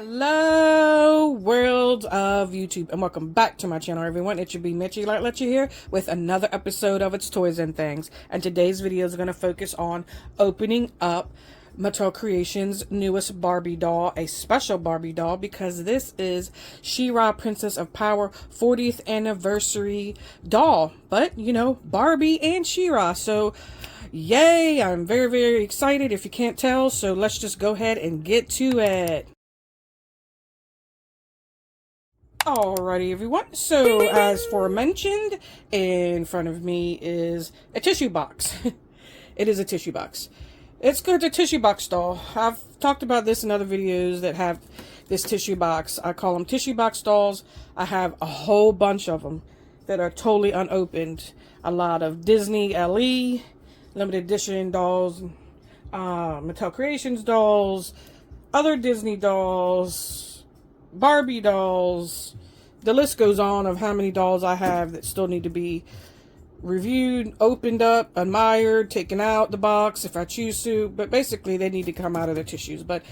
Hello, world of YouTube, and welcome back to my channel, everyone. It should be Mitchie Like Let You here with another episode of It's Toys and Things. And today's video is going to focus on opening up Mattel Creations' newest Barbie doll, a special Barbie doll, because this is She-Ra Princess of Power 40th anniversary doll. But, you know, Barbie and She-Ra, so yay! I'm very, very excited if you can't tell, so let's just go ahead and get to it. Alrighty, everyone. So, as forementioned, in front of me is a tissue box. It is a tissue box. It's good, a tissue box doll. I've talked about this in other videos that have this tissue box. I call them tissue box dolls. I have a whole bunch of them that are totally unopened. A lot of Disney LE, limited edition dolls, Mattel Creations dolls, other Disney dolls, Barbie dolls. The list goes on of how many dolls I have that still need to be reviewed, opened up, admired, taken out the box if I choose to. But basically, they need to come out of the tissues. But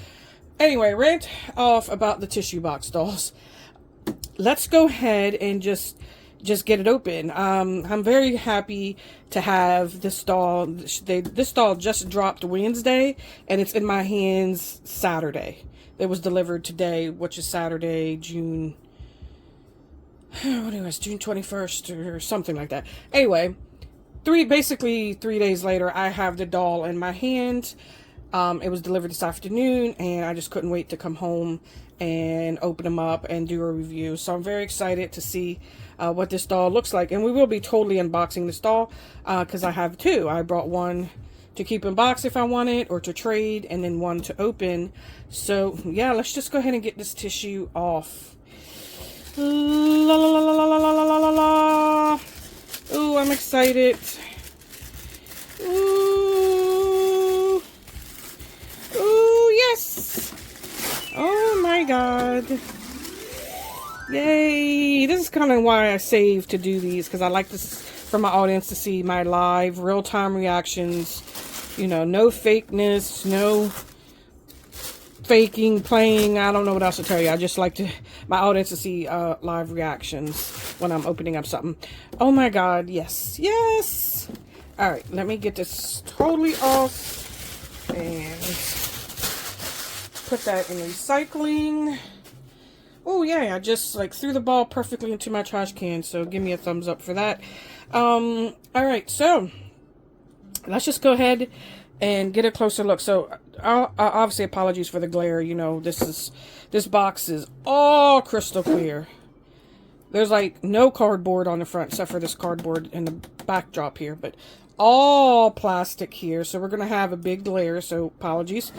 anyway, rant off about the tissue box dolls. Let's go ahead and just get it open. I'm very happy to have this doll. This doll just dropped Wednesday, and it's in my hands Saturday. It was delivered today, which is Saturday, June 21st or something like that. Anyway, basically 3 days later, I have the doll in my hand. It was delivered this afternoon, and I just couldn't wait to come home and open them up and do a review. So I'm very excited to see what this doll looks like. And we will be totally unboxing this doll because I have two. I brought one to keep in box if I want it, or to trade, and then one to open. So yeah, let's just go ahead and get this tissue off. La la la la la la la la la la. Ooh, I'm excited. Ooh. Ooh, yes. Oh my god. Yay. This is kind of why I saved to do these, because I like this for my audience to see my live, real-time reactions. You know, no fakeness, no faking, playing. I don't know what else to tell you. I just like my audience to see live reactions when I'm opening up something. Oh my god, yes, yes. All right, let me get this totally off and put that in recycling. Oh yeah, I just like threw the ball perfectly into my trash can, so give me a thumbs up for that. All right, so let's just go ahead and get a closer look. So obviously apologies for the glare. You know, this box is all crystal clear. There's like no cardboard on the front except for this cardboard in the backdrop here, but all plastic here. So we're gonna have a big glare, so apologies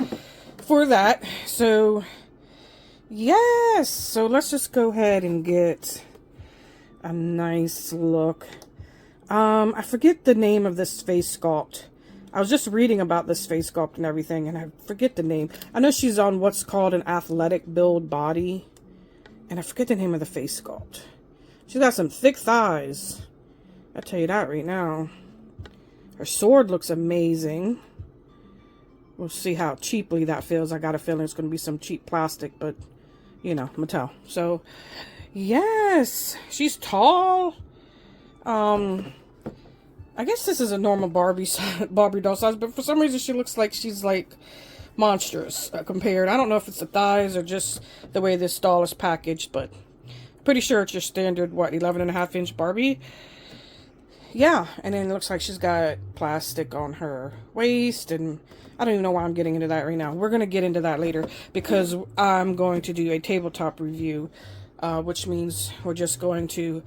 for that. So yes, so let's just go ahead and get a nice look. I forget the name of this face sculpt. I was just reading about this face sculpt and everything, and I forget the name. I know she's on what's called an athletic build body, and I forget the name of the face sculpt. She's got some thick thighs. I'll tell you that right now. Her sword looks amazing. We'll see how cheaply that feels. I got a feeling it's going to be some cheap plastic, but, you know, Mattel. So, yes, she's tall. I guess this is a normal Barbie doll size, but for some reason she looks like she's like monstrous compared. I don't know if it's the thighs or just the way this doll is packaged, but pretty sure it's your standard, what, 11.5-inch Barbie? Yeah, and then it looks like she's got plastic on her waist, and I don't even know why I'm getting into that right now. We're going to get into that later because I'm going to do a tabletop review. Which means we're just going to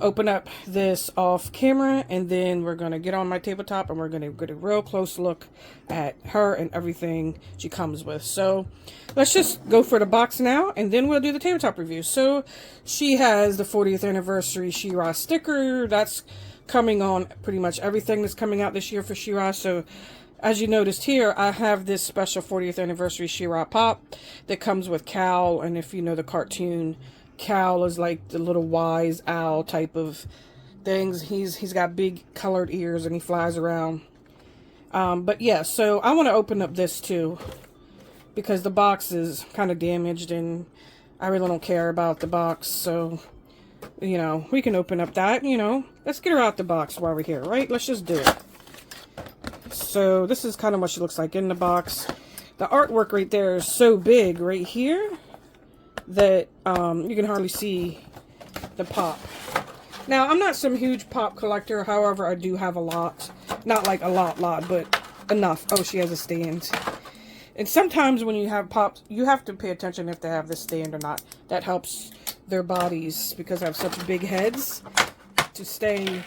open up this off camera, and then we're going to get on my tabletop and we're going to get a real close look at her and everything she comes with. So let's just go for the box now, and then we'll do the tabletop review. So she has the 40th anniversary She-Ra sticker. That's coming on pretty much everything that's coming out this year for She-Ra. So as you noticed here, I have this special 40th anniversary She-Ra pop that comes with Cal, and if you know the cartoon, Cal is like the little wise owl type of things. He's got big colored ears and he flies around. But yeah, so I want to open up this too. because the box is kind of damaged and I really don't care about the box. So, you know, we can open up that, you know. Let's get her out the box while we're here, right? Let's just do it. So this is kind of what she looks like in the box. The artwork right there is so big right here that you can hardly see the pop. Now, I'm not some huge pop collector. However, I do have a lot. Not like a lot, but enough. Oh, she has a stand. And sometimes when you have pops, you have to pay attention if they have this stand or not. That helps their bodies, because I have such big heads, to stay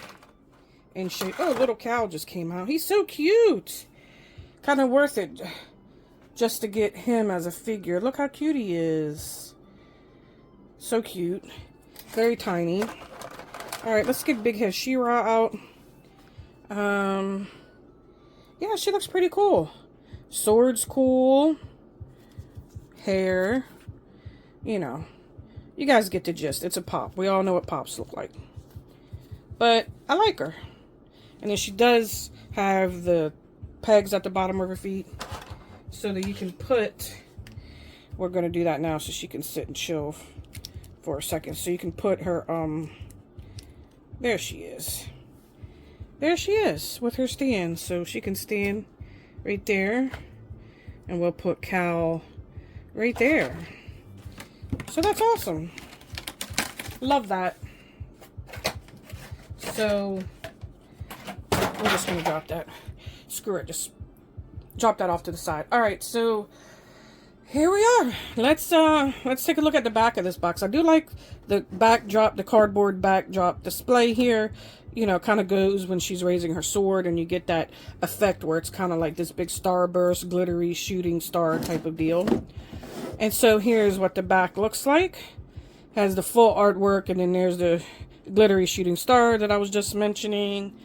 in shape. Oh, little cow just came out. He's so cute. Kind of worth it just to get him as a figure. Look how cute he is. So cute. Very tiny. Alright, let's get Big Head She-Ra out. Yeah, she looks pretty cool. Sword's cool. Hair. You know. You guys get the gist. It's a pop. We all know what pops look like. But I like her. And then she does have the pegs at the bottom of her feet, so that you can put... We're going to do that now so she can sit and chill for a second. So you can put her... There she is. There she is with her stand. So she can stand right there. And we'll put Cal right there. So that's awesome. Love that. So we're just going to drop that. Screw it. Just drop that off to the side. Alright, so here we are. Let's take a look at the back of this box. I do like the backdrop, the cardboard backdrop display here. You know, kind of goes when she's raising her sword, and you get that effect where it's kind of like this big starburst, glittery shooting star type of deal. And so here's what the back looks like. Has the full artwork, and then there's the glittery shooting star that I was just mentioning.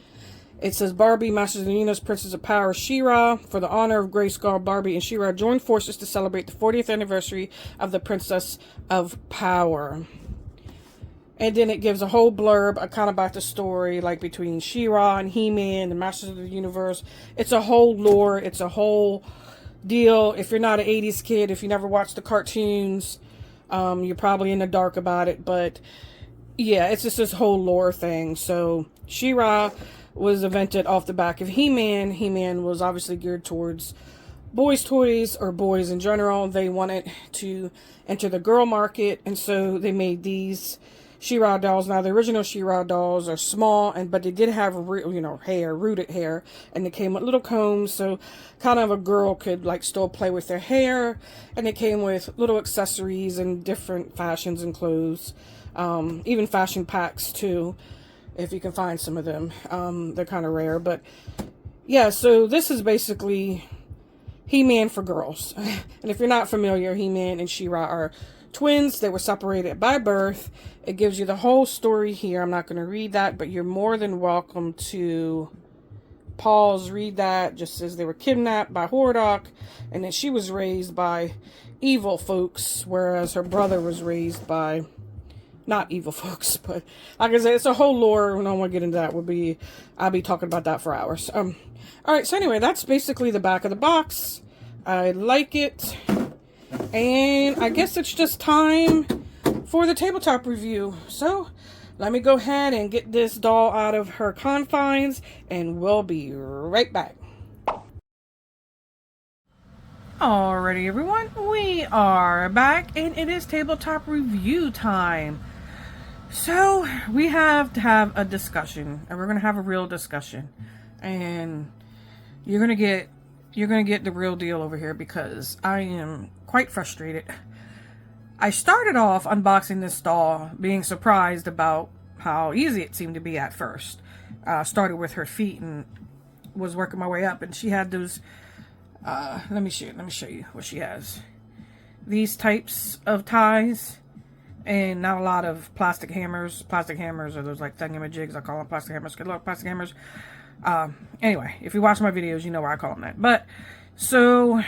It says Barbie, Masters of the Universe, Princess of Power, She-Ra. For the honor of Grayskull, Barbie and She-Ra joined forces to celebrate the 40th anniversary of the Princess of Power. And then it gives a whole blurb, kind of about the story, like between She-Ra and He-Man, the Masters of the Universe. It's a whole lore. It's a whole deal. If you're not an 80s kid, if you never watched the cartoons, you're probably in the dark about it. But yeah, it's just this whole lore thing. So She-Ra was invented off the back of He-Man. He-Man was obviously geared towards boys' toys, or boys in general. They wanted to enter the girl market, and so they made these She-Ra dolls. Now, the original She-Ra dolls are small, but they did have, you know, hair, rooted hair, and they came with little combs, so kind of a girl could, like, still play with their hair, and they came with little accessories and different fashions and clothes, even fashion packs, too, if you can find some of them. They're kind of rare, but yeah, so this is basically He-Man for girls. And if you're not familiar, He-Man and She-Ra are twins. They were separated by birth. It gives you the whole story here. I'm not going to read that, but you're more than welcome to pause, read that. Just says they were kidnapped by Hordak, and then she was raised by evil folks, whereas her brother was raised by not evil folks. But like I said, it's a whole lore. I don't want to get into that. I'll be talking about that for hours. All right, so anyway, that's basically the back of the box. I like it. And I guess it's just time for the tabletop review. So let me go ahead and get this doll out of her confines, and we'll be right back. Alrighty, everyone, we are back, and it is tabletop review time. So we have to have a discussion, and we're gonna have a real discussion, and you're gonna get the real deal over here, because I am quite frustrated. I started off unboxing this doll being surprised about how easy it seemed to be at first. Started with her feet and was working my way up, and she had those let me show you what she has. These types of ties, and not a lot of plastic hammers. Plastic hammers are those like thingamajigs. I call them plastic hammers. Good luck, plastic hammers. Anyway, if you watch my videos, you know why I call them that. But so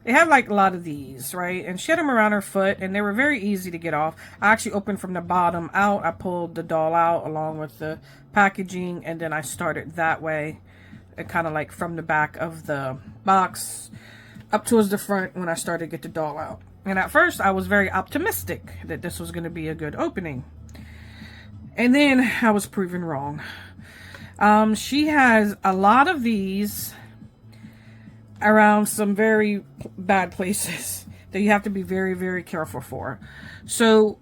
they have like a lot of these, right? And she had them around her foot, and they were very easy to get off. I actually opened from the bottom out. I pulled the doll out along with the packaging, and then I started that way, kind of like from the back of the box. up towards the front when I started to get the doll out. And at first I was very optimistic that this was going to be a good opening. And then I was proven wrong. She has a lot of these around some very bad places that you have to be very, very careful for. So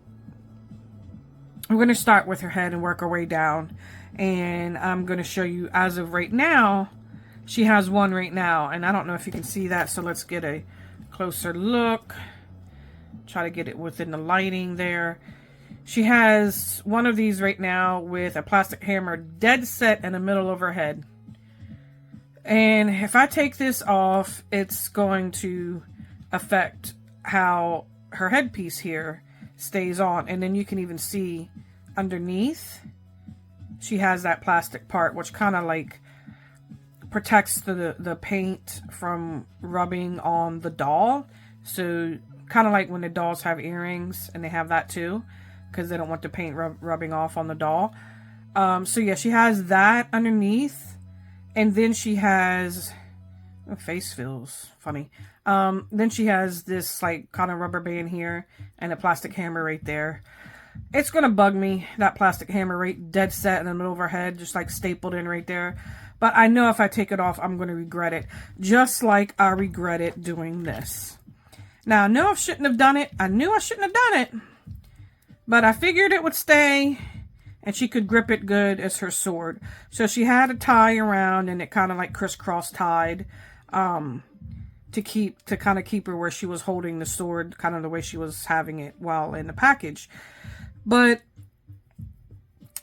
I'm going to start with her head and work her way down. And I'm going to show you as of right now. She has one right now. And I don't know if you can see that. So let's get a closer look. Try to get it within the lighting there. She has one of these right now with a plastic hammer dead set in the middle of her head. And if I take this off, it's going to affect how her headpiece here stays on. And then you can even see underneath, she has that plastic part, which kind of like protects the paint from rubbing on the doll. So kind of like when the dolls have earrings, and they have that too, because they don't want the paint rubbing off on the doll. So yeah, she has that underneath. And then she has, her face feels funny. Then she has this like kind of rubber band here and a plastic hammer right there. It's going to bug me, that plastic hammer right dead set in the middle of her head, just like stapled in right there. But I know if I take it off, I'm going to regret it. Just like I regret it doing this. Now, I know I shouldn't have done it. I knew I shouldn't have done it. But I figured it would stay and she could grip it good as her sword. So she had a tie around and it kind of like crisscross tied to kind of keep her where she was holding the sword, kind of the way she was having it while in the package. But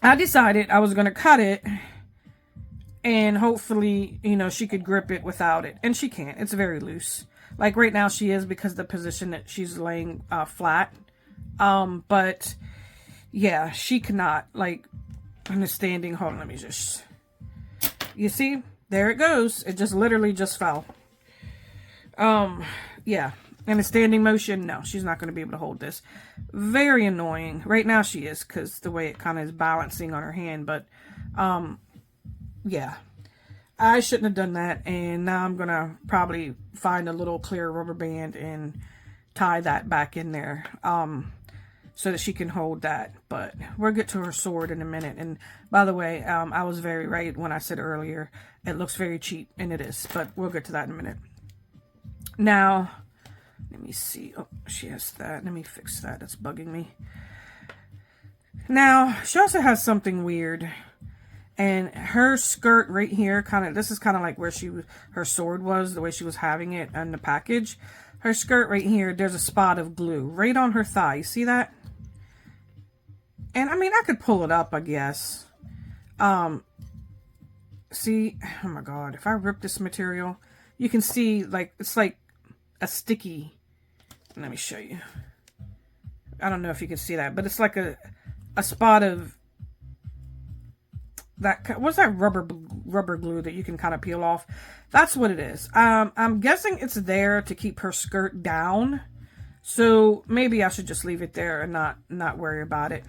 I decided I was going to cut it and hopefully, you know, she could grip it without it. And she can't. It's very loose. Like right now she is, because of the position that she's laying flat. But yeah, she cannot, like, in a standing, hold on, let me just, you see, there it goes. It just literally just fell. Yeah, in a standing motion, no, she's not going to be able to hold this. Very annoying. Right now she is, because the way it kind of is balancing on her hand, but, yeah. I shouldn't have done that, and now I'm going to probably find a little clear rubber band and tie that back in there, so that she can hold that. But we'll get to her sword in a minute. And by the way, I was very right when I said earlier, it looks very cheap, and it is, but we'll get to that in a minute. Now, let me see. Oh, she has that. Let me fix that. That's bugging me. Now, she also has something weird. And her skirt right here, this is kind of like where her sword was, the way she was having it in the package. Her skirt right here, there's a spot of glue right on her thigh. You see that? And I mean, I could pull it up, I guess. See, oh my God, if I rip this material, you can see like, it's like a sticky, let me show you. I don't know if you can see that, but it's like a spot of that, what's that rubber glue that you can kind of peel off? That's what it is. I'm guessing it's there to keep her skirt down. So maybe I should just leave it there and not worry about it.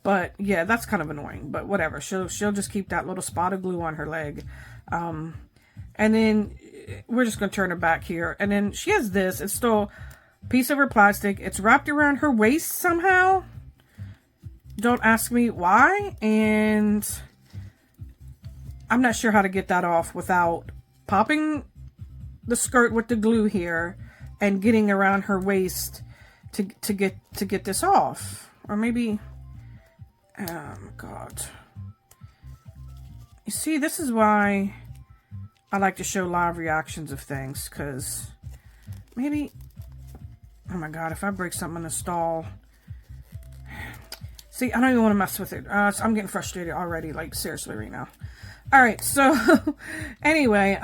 But yeah, that's kind of annoying, but whatever. She'll just keep that little spot of glue on her leg. And then we're just going to turn her back here. And then she has this. It's still a piece of her plastic. It's wrapped around her waist somehow. Don't ask me why. And I'm not sure how to get that off without popping the skirt with the glue here and getting around her waist to get this off. Or maybe, oh God. You see, this is why I like to show live reactions of things, because maybe, oh my God, if I break something in the stall. See, I don't even want to mess with it. So I'm getting frustrated already, like seriously right now. Alright, so anyway,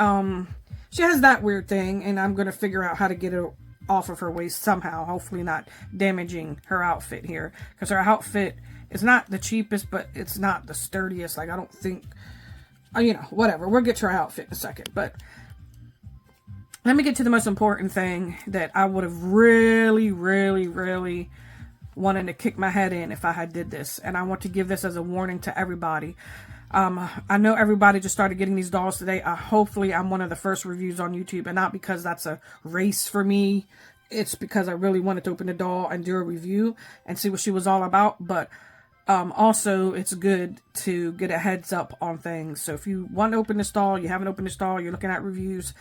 she has that weird thing, and I'm going to figure out how to get it off of her waist somehow, hopefully not damaging her outfit here, because her outfit is not the cheapest, but it's not the sturdiest. Like, I don't think, you know, whatever, we'll get to her outfit in a second, but let me get to the most important thing that I would have really wanting to kick my head in if I had did this. And I want to give this as a warning to everybody. I know everybody just started getting these dolls today. Hopefully I'm one of the first reviews on YouTube, and not because that's a race for me. It's because I really wanted to open the doll and do a review and see what she was all about. But also it's good to get a heads up on things. So if you want to open this doll, you haven't opened this doll, you're looking at reviews,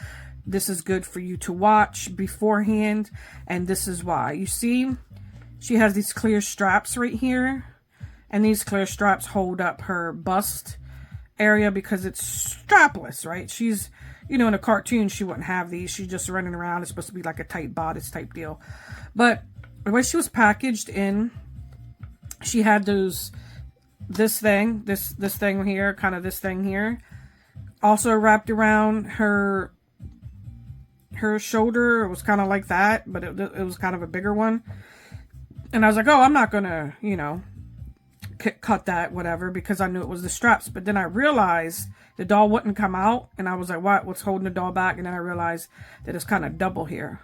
this is good for you to watch beforehand. And this is why. You see, she has these clear straps right here. And these clear straps hold up her bust area because it's strapless, right? She's, you know, in a cartoon, she wouldn't have these. She's just running around. It's supposed to be like a tight bodice type deal. But the way she was packaged in, she had this thing here, kind of this thing here. Also wrapped around her shoulder. It was kind of like that, but it was kind of a bigger one. And I was like, oh, I'm not going to, you know, cut that, whatever, because I knew it was the straps. But then I realized the doll wouldn't come out, and I was like, what's holding the doll back? And then I realized that it's kind of double here.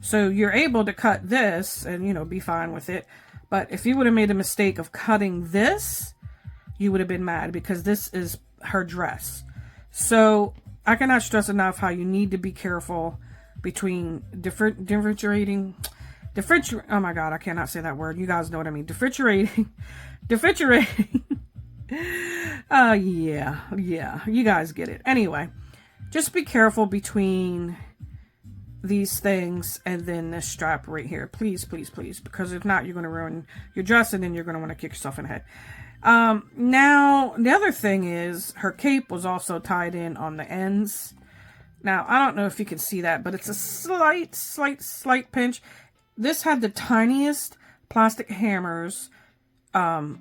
So you're able to cut this and, you know, be fine with it. But if you would have made a mistake of cutting this, you would have been mad, because this is her dress. So I cannot stress enough how you need to be careful between differentiating, oh my God, I cannot say that word. You guys know what I mean. Differentiating. Yeah, you guys get it. Anyway, just be careful between these things and then this strap right here. Please, please, please, because if not, you're going to ruin your dress, and then you're going to want to kick yourself in the head. Now, the other thing is her cape was also tied in on the ends. Now, I don't know if you can see that, but it's a slight pinch. This had the tiniest plastic hammers in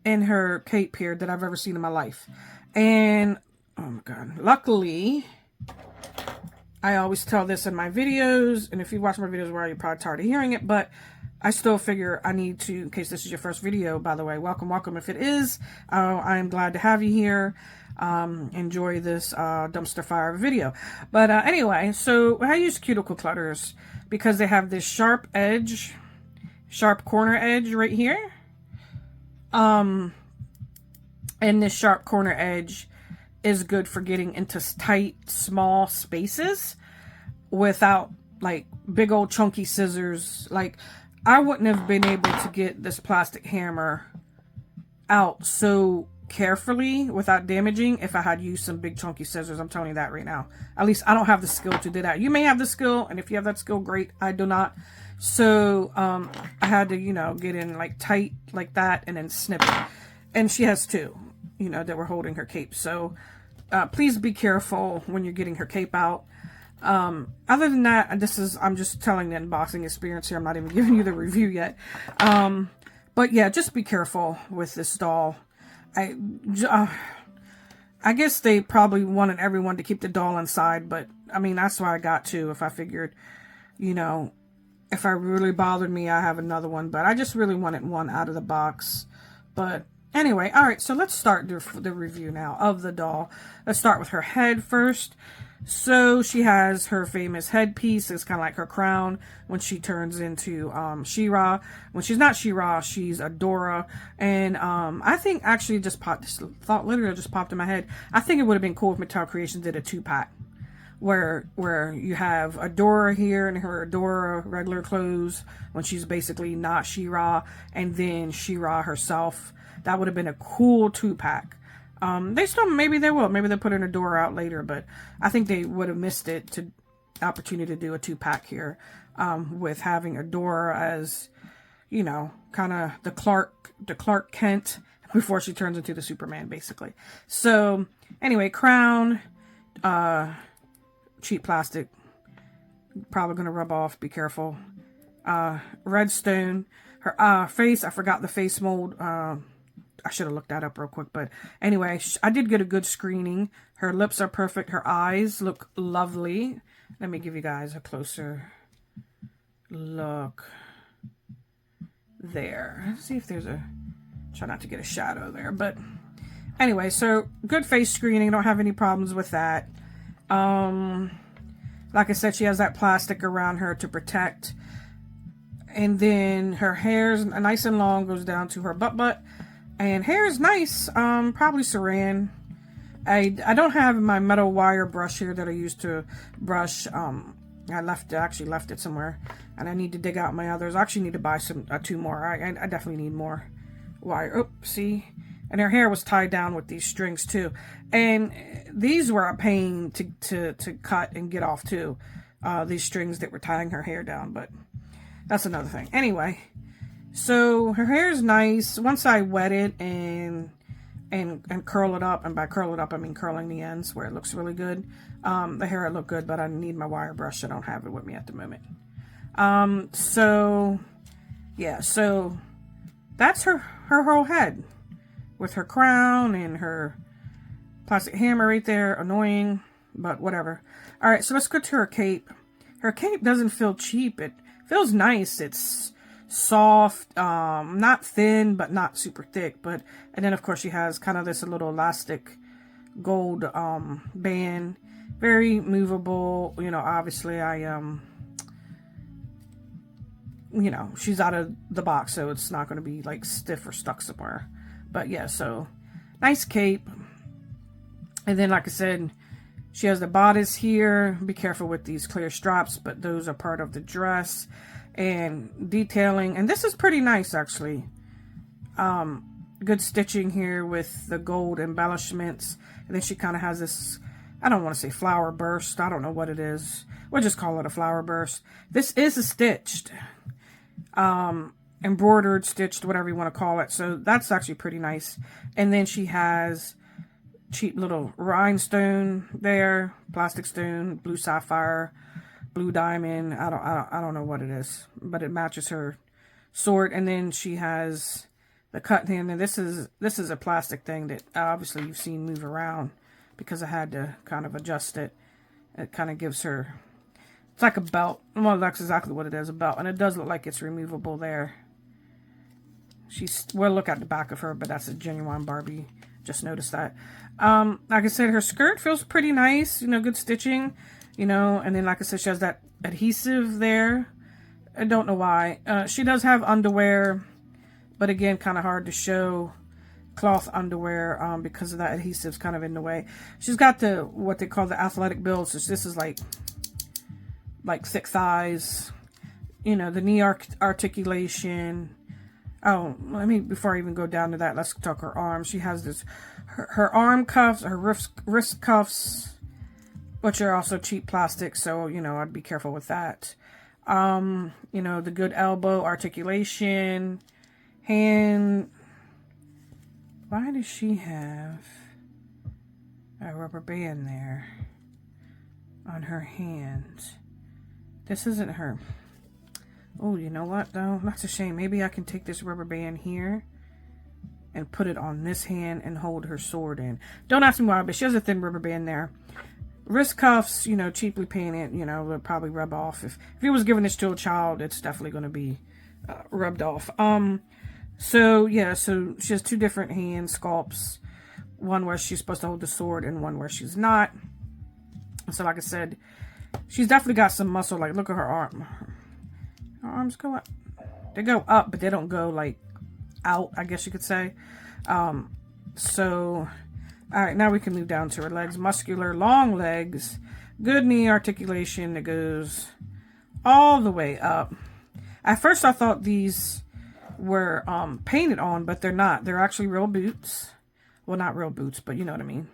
her cape here that I've ever seen in my life. And, oh my God, luckily, I always tell this in my videos, and if you watch my videos where you're probably tired of hearing it, but I still figure I need to, in case this is your first video, by the way, welcome if it is. I'm glad to have you here. Enjoy this dumpster fire video. But anyway, so I use cuticle clutters because they have this sharp corner edge right here. And this sharp corner edge is good for getting into tight, small spaces without like big old chunky scissors. Like, I wouldn't have been able to get this plastic hammer out so carefully without damaging if I had used some big chunky scissors. I'm telling you that right now. At least I don't have the skill to do that. You may have the skill, and if you have that skill, great. I do not. So I had to, you know, get in like tight like that and then snip it. And she has two, you know, that were holding her cape. So please be careful when you're getting her cape out. Other than that, I'm just telling the unboxing experience here. I'm not even giving you the review yet. But yeah, just be careful with this doll. I guess they probably wanted everyone to keep the doll inside, but I mean, that's why I got two. If I figured, you know, if it really bothered me, I have another one, but I just really wanted one out of the box. But anyway, all right, so let's start the review now of the doll. Let's start with her head first. So she has her famous headpiece. It's kind of like her crown when she turns into She-Ra. When she's not She-Ra, she's Adora. And I think actually this thought literally just popped in my head. I think it would have been cool if Mattel Creations did a 2-pack where you have Adora here in her Adora regular clothes when she's basically not She-Ra, and then She-Ra herself. That would have been a cool 2-pack. Maybe they will. Maybe they'll put an Adora out later, but I think they would have missed the opportunity to do a 2-pack here, with having Adora as, you know, kind of the Clark Kent before she turns into the Superman, basically. So anyway, crown, cheap plastic, probably gonna rub off. Be careful. Redstone. Her face. I forgot the face mold. I should have looked that up real quick, but anyway, I did get a good screening. Her lips are perfect. Her eyes look lovely. Let me give you guys a closer look there. Let's see if there's try not to get a shadow there, but anyway, so good face screening. Don't have any problems with that. Like I said, she has that plastic around her to protect. And then her hair's nice and long, goes down to her butt. And hair is nice, probably saran. I don't have my metal wire brush here that I used to brush. I actually left it somewhere, and I need to dig out my others. I actually need to buy some 2 more. I definitely need more wire. Oh, see? And her hair was tied down with these strings too. And these were a pain to cut and get off too. These strings that were tying her hair down, but that's another thing. Anyway, so her hair is nice. Once I wet it and curl it up, and by curl it up I mean curling the ends where it looks really good. The hair looked good, but I need my wire brush. I don't have it with me at the moment. So yeah, so that's her whole head with her crown and her plastic hammer right there. Annoying, but whatever. All right, so let's go to her cape. Her cape doesn't feel cheap. It feels nice. It's soft, not thin, but not super thick. And then of course she has kind of this little elastic gold band, very movable. You know, obviously you know, she's out of the box, so it's not going to be like stiff or stuck somewhere. But yeah, so nice cape. And then, like I said, she has the bodice here. Be careful with these clear straps, but those are part of the dress. And detailing, and this is pretty nice actually. Good stitching here with the gold embellishments. And then she kind of has this, I don't want to say flower burst, I don't know what it is, we'll just call it a flower burst. This is a stitched, embroidered, stitched, whatever you want to call it. So that's actually pretty nice. And then she has cheap little rhinestone there, plastic stone, blue sapphire, blue diamond. I don't know what it is, but it matches her sword. And then she has the cut hand, and this is a plastic thing that obviously you've seen move around because I had to kind of adjust it. It kind of gives her, it's like a belt. Well, that's exactly what it is, a belt, and it does look like it's removable there. We'll look at the back of her, but that's a genuine Barbie. Just noticed that. Like I said, her skirt feels pretty nice, you know, good stitching, you know, and then like I said, she has that adhesive there. I don't know why. She does have underwear, but again, kind of hard to show cloth underwear because of that adhesive's kind of in the way. She's got what they call the athletic build, so this is like thick thighs, you know, the knee articulation. Oh, before I even go down to that, let's talk her arms. She has this, her arm cuffs, her wrist cuffs, which are also cheap plastic, so, you know, I'd be careful with that. You know, the good elbow articulation, hand. Why does she have a rubber band there on her hand? This isn't her. Oh, you know what, though? That's a shame. Maybe I can take this rubber band here and put it on this hand and hold her sword in. Don't ask me why, but she has a thin rubber band there. Wrist cuffs, you know, cheaply painted, you know, would probably rub off. If he was giving this to a child, it's definitely going to be rubbed off. So, yeah, so she has 2 different hand sculpts. One where she's supposed to hold the sword and one where she's not. So, like I said, she's definitely got some muscle. Like, look at her arm. Her arms go up. They go up, but they don't go, like, out, I guess you could say. So, all right, now we can move down to her legs. Muscular, long legs. Good knee articulation that goes all the way up. At first, I thought these were painted on, but they're not. They're actually real boots. Well, not real boots, but you know what I mean.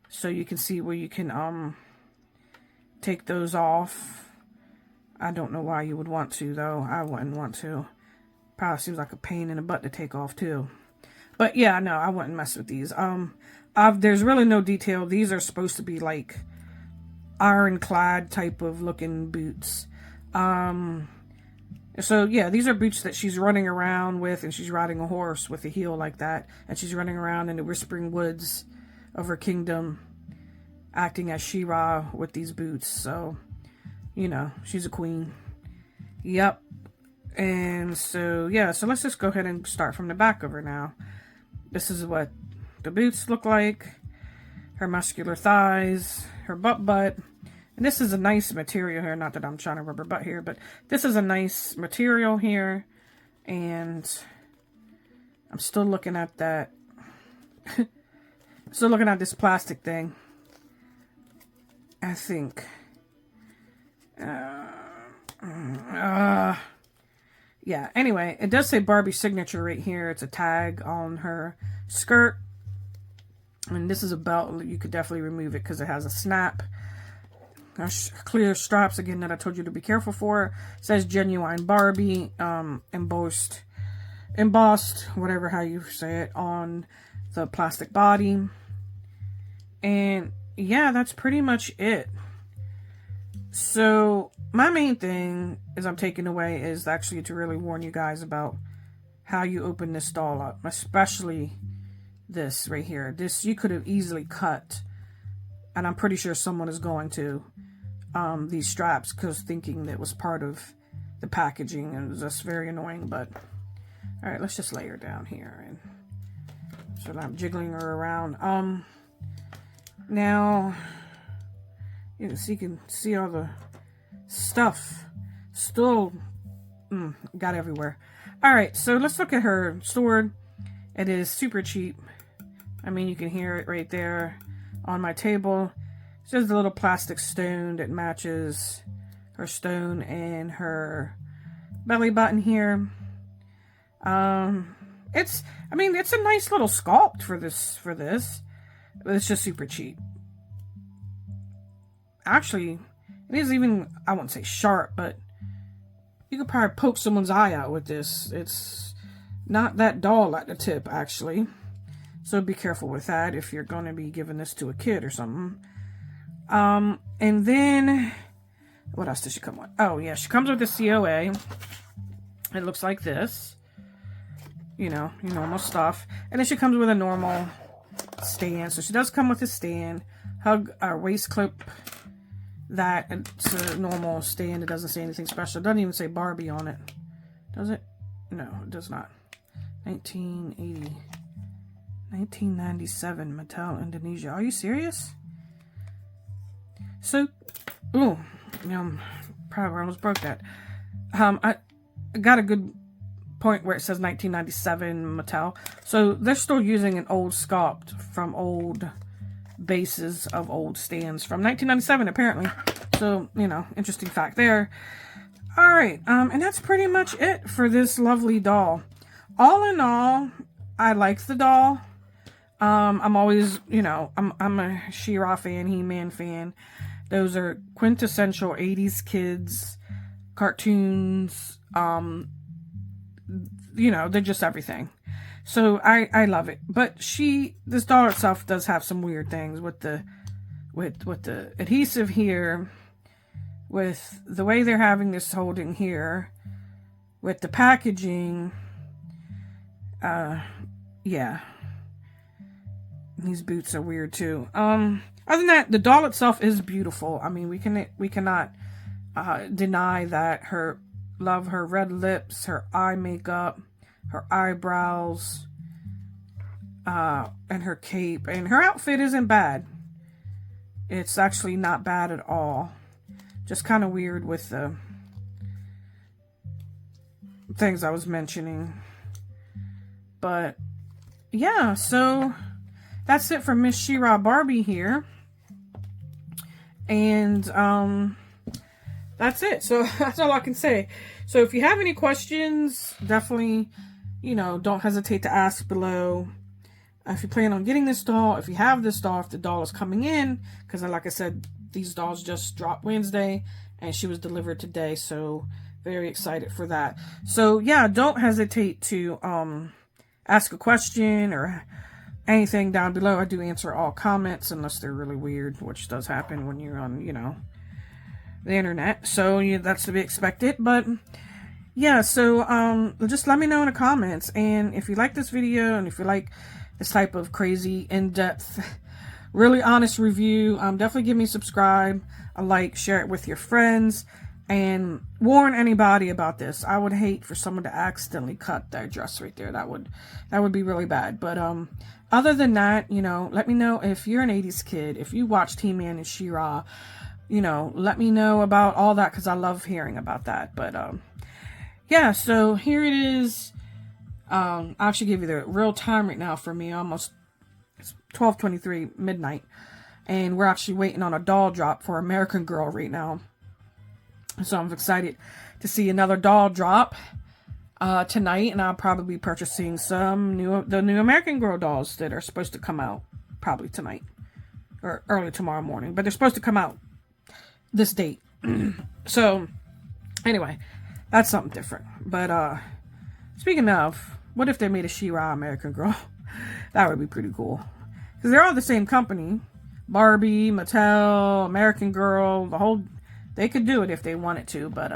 So you can see where you can take those off. I don't know why you would want to, though. I wouldn't want to. Probably seems like a pain in the butt to take off, too. But yeah, no, I wouldn't mess with these. There's really no detail. These are supposed to be like ironclad type of looking boots. So yeah, these are boots that she's running around with, and she's riding a horse with a heel like that, and she's running around in the whispering woods of her kingdom, acting as She-Ra with these boots. So, you know, she's a queen. Yep. And so, yeah, so let's just go ahead and start from the back of her now. This is what the boots look like. Her muscular thighs, her butt. And this is a nice material here. Not that I'm trying to rubber butt here, but this is a nice material here. And I'm still looking at that. Still looking at this plastic thing. I think. Yeah, anyway, it does say Barbie signature right here. It's a tag on her skirt. And this is a belt. You could definitely remove it because it has a snap. Clear straps, again, that I told you to be careful for. It says Genuine Barbie, embossed, whatever how you say it, on the plastic body. And yeah, that's pretty much it. So my main thing is I'm taking away is actually to really warn you guys about how you open this doll up, especially this right here. This you could have easily cut, and I'm pretty sure someone is going to these straps because thinking that it was part of the packaging, and it was just very annoying. But all right, let's just lay her down here, and so I'm jiggling her around. Now you can see all the stuff still got everywhere. All right, so let's look at her sword. It is super cheap. I mean, you can hear it right there on my table. It's just a little plastic stone that matches her stone and her belly button here. It's a nice little sculpt for this, but it's just super cheap. Actually, it is even, I wouldn't say sharp, but you could probably poke someone's eye out with this. It's not that dull at the tip, actually. So be careful with that if you're going to be giving this to a kid or something. And then, what else does she come with? Oh, yeah, she comes with a COA. It looks like this. You know, your normal stuff. And then she comes with a normal stand. So she does come with a stand. Hug, waist clip. That, it's a normal stand. It doesn't say anything special. It doesn't even say Barbie on it. Does it? No, it does not. 1997, Mattel, Indonesia. Are you serious? So, probably almost broke that. I got a good point where it says 1997 Mattel. So they're still using an old sculpt from old bases of old stands from 1997 apparently. So, interesting fact there. All right, and that's pretty much it for this lovely doll. All in all, I like the doll. I'm always, I'm a She-Ra fan, He-Man fan. Those are quintessential 80s kids cartoons. They're just everything. So I love it. But this doll itself does have some weird things with the adhesive here, with the way they're having this holding here, with the packaging. Yeah. These boots are weird too. Other than that, the doll itself is beautiful. I mean, we cannot deny that her red lips, her eye makeup, her eyebrows, and her cape, and her outfit isn't bad. It's actually not bad at all. Just kind of weird with the things I was mentioning. But yeah, so that's it for Miss She-Ra Barbie here. And that's it. So that's all I can say. So if you have any questions, definitely, don't hesitate to ask below. If you plan on getting this doll, if you have this doll, if the doll is coming in, because like I said, these dolls just dropped Wednesday and she was delivered today. So very excited for that. So yeah, don't hesitate to ask a question or anything down below. I do answer all comments unless they're really weird, which does happen when you're on, the internet. So yeah, that's to be expected. But yeah, so just let me know in the comments. And if you like this video and if you like this type of crazy, in-depth, really honest review, definitely give me a subscribe, a like, share it with your friends, and warn anybody about this. I would hate for someone to accidentally cut that dress right there. That would be really bad. But other than that, let me know if you're an 80s kid, if you watched He-Man and She-Ra, you know, let me know about all that, because I love hearing about that. But yeah, so here it is. I'll actually give you the real time right now for me. Almost, it's 12:23 midnight, and we're actually waiting on a doll drop for American Girl right now. So I'm excited to see another doll drop tonight, and I'll probably be purchasing the new American Girl dolls that are supposed to come out probably tonight or early tomorrow morning, but they're supposed to come out this date. So anyway, that's something different. But speaking of, what if they made a She-Ra American Girl? That would be pretty cool, because they're all the same company. Barbie, Mattel, American Girl, the whole, they could do it if they wanted to. But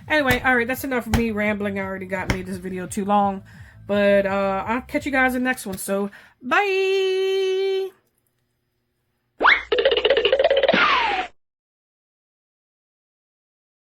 anyway, all right, that's enough of me rambling. I already made this video too long, but I'll catch you guys in the next one. So bye.